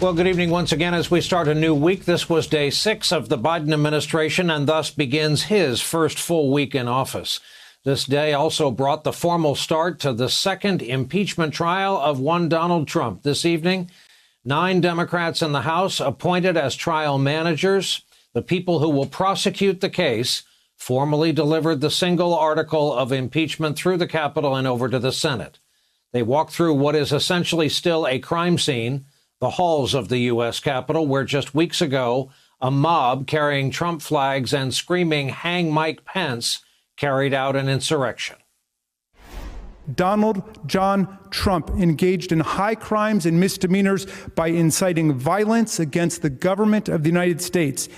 Well, good evening once again as we start a new week. This was day 6 of the Biden administration and thus begins his first full week in office. This day also brought the formal start to the second impeachment trial of one Donald Trump. This evening, 9 Democrats in the House appointed as trial managers. The people who will prosecute the case formally delivered the single article of impeachment through the Capitol and over to the Senate. They walked through what is essentially still a crime scene, the halls of the U.S. Capitol, where just weeks ago, a mob carrying Trump flags and screaming, "Hang Mike Pence," carried out an insurrection. Donald John Trump engaged in high crimes and misdemeanors by inciting violence against the government of the United States.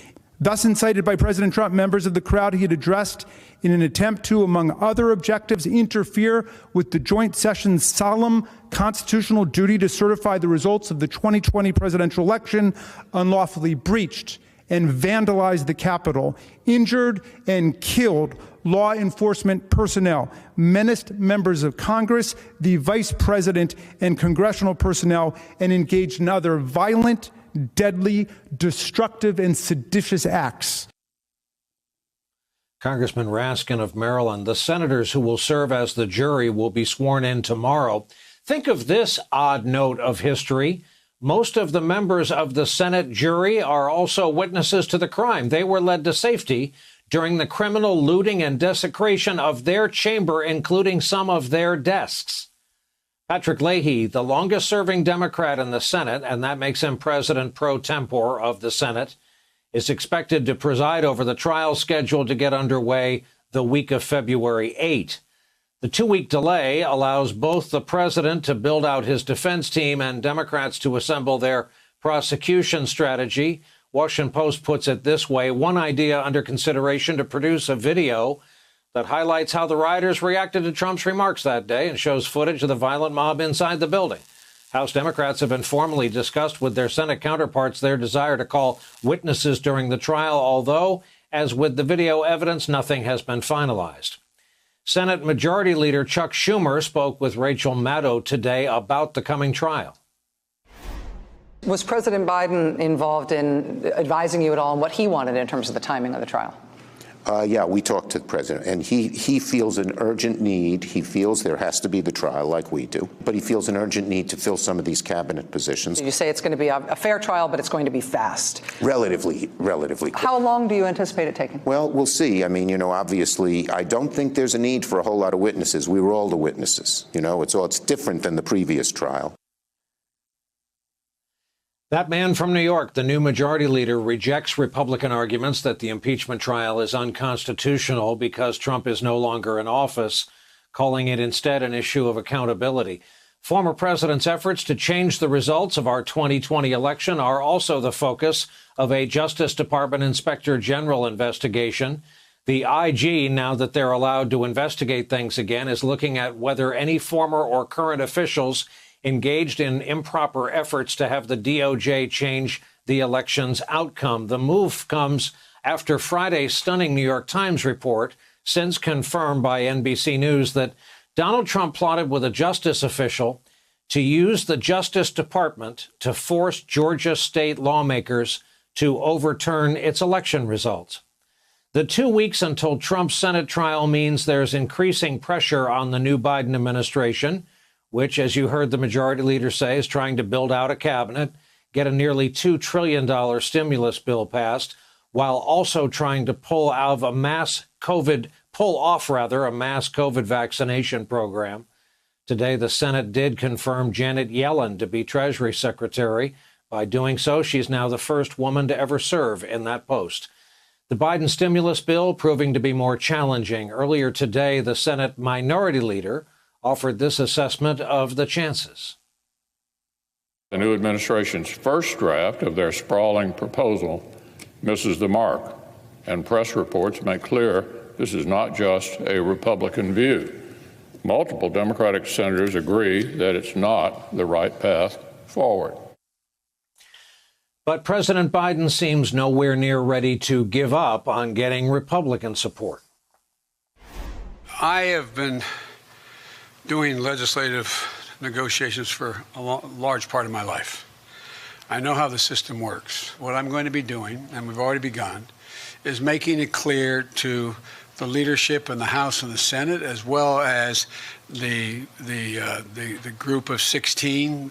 Thus incited by President Trump, members of the crowd he had addressed in an attempt to, among other objectives, interfere with the joint session's solemn constitutional duty to certify the results of the 2020 presidential election, unlawfully breached and vandalized the Capitol, injured and killed law enforcement personnel, menaced members of Congress, the vice president, and congressional personnel, and engaged in other violent, deadly, destructive, and seditious acts. Congressman Raskin of Maryland, the senators who will serve as the jury will be sworn in tomorrow. Think of this odd note of history. Most of the members of the Senate jury are also witnesses to the crime. They were led to safety during the criminal looting and desecration of their chamber, including some of their desks. Patrick Leahy, the longest-serving Democrat in the Senate, and that makes him president pro tempore of the Senate, is expected to preside over the trial scheduled to get underway the week of February 8. The 2-week delay allows both the president to build out his defense team and Democrats to assemble their prosecution strategy. Washington Post puts it this way: one idea under consideration to produce a video that highlights how the rioters reacted to Trump's remarks that day and shows footage of the violent mob inside the building. House Democrats have informally discussed with their Senate counterparts their desire to call witnesses during the trial, although, as with the video evidence, nothing has been finalized. Senate Majority Leader Chuck Schumer spoke with Rachel Maddow today about the coming trial. Was President Biden involved in advising you at all on what he wanted in terms of the timing of the trial? Yeah, we talked to the president, and he feels an urgent need. He feels there has to be the trial like we do, but he feels an urgent need to fill some of these cabinet positions. You say it's going to be a fair trial, but it's going to be fast. Relatively. How long do you anticipate it taking? Well, we'll see. I mean, obviously, I don't think there's a need for a whole lot of witnesses. We were all the witnesses. It's different than the previous trial. That man from New York, the new majority leader, rejects Republican arguments that the impeachment trial is unconstitutional because Trump is no longer in office, calling it instead an issue of accountability. Former president's efforts to change the results of our 2020 election are also the focus of a Justice Department Inspector General investigation. The IG, now that they're allowed to investigate things again, is looking at whether any former or current officials engaged in improper efforts to have the DOJ change the election's outcome. The move comes after Friday's stunning New York Times report, since confirmed by NBC News, that Donald Trump plotted with a justice official to use the Justice Department to force Georgia state lawmakers to overturn its election results. The 2 weeks until Trump's Senate trial means there's increasing pressure on the new Biden administration, which, as you heard the majority leader say, is trying to build out a cabinet, get a nearly $2 trillion stimulus bill passed, while also trying to pull off a mass COVID vaccination program. Today, the Senate did confirm Janet Yellen to be Treasury Secretary. By doing so, she's now the first woman to ever serve in that post. The Biden stimulus bill proving to be more challenging. Earlier today, the Senate minority leader offered this assessment of the chances. The new administration's first draft of their sprawling proposal misses the mark, and press reports make clear this is not just a Republican view. Multiple Democratic senators agree that it's not the right path forward. But President Biden seems nowhere near ready to give up on getting Republican support. I have been doing legislative negotiations for a large part of my life. I know how the system works. What I'm going to be doing, and we've already begun, is making it clear to the leadership in the House and the Senate, as well as the group of 16,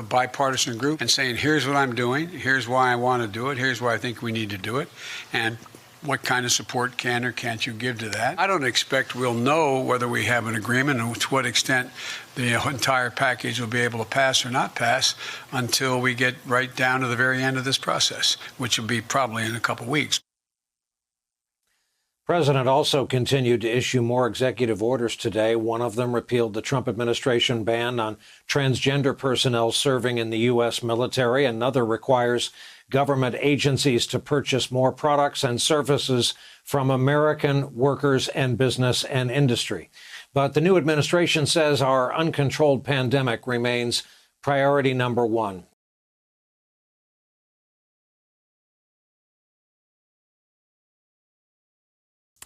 bipartisan group, and saying, here's what I'm doing, here's why I want to do it, here's why I think we need to do it, and what kind of support can or can't you give to that. I don't expect we'll know whether we have an agreement and to what extent the entire package will be able to pass or not pass until we get right down to the very end of this process, which will be probably in a couple weeks. The president also continued to issue more executive orders today. One of them repealed the Trump administration ban on transgender personnel serving in the U.S. military. Another requires government agencies to purchase more products and services from American workers and business and industry. But the new administration says our uncontrolled pandemic remains priority number one.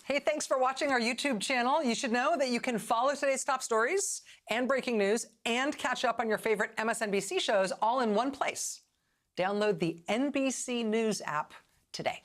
Hey, thanks for watching our YouTube channel. You should know that you can follow today's top stories and breaking news and catch up on your favorite MSNBC shows all in one place. Download the NBC News app today.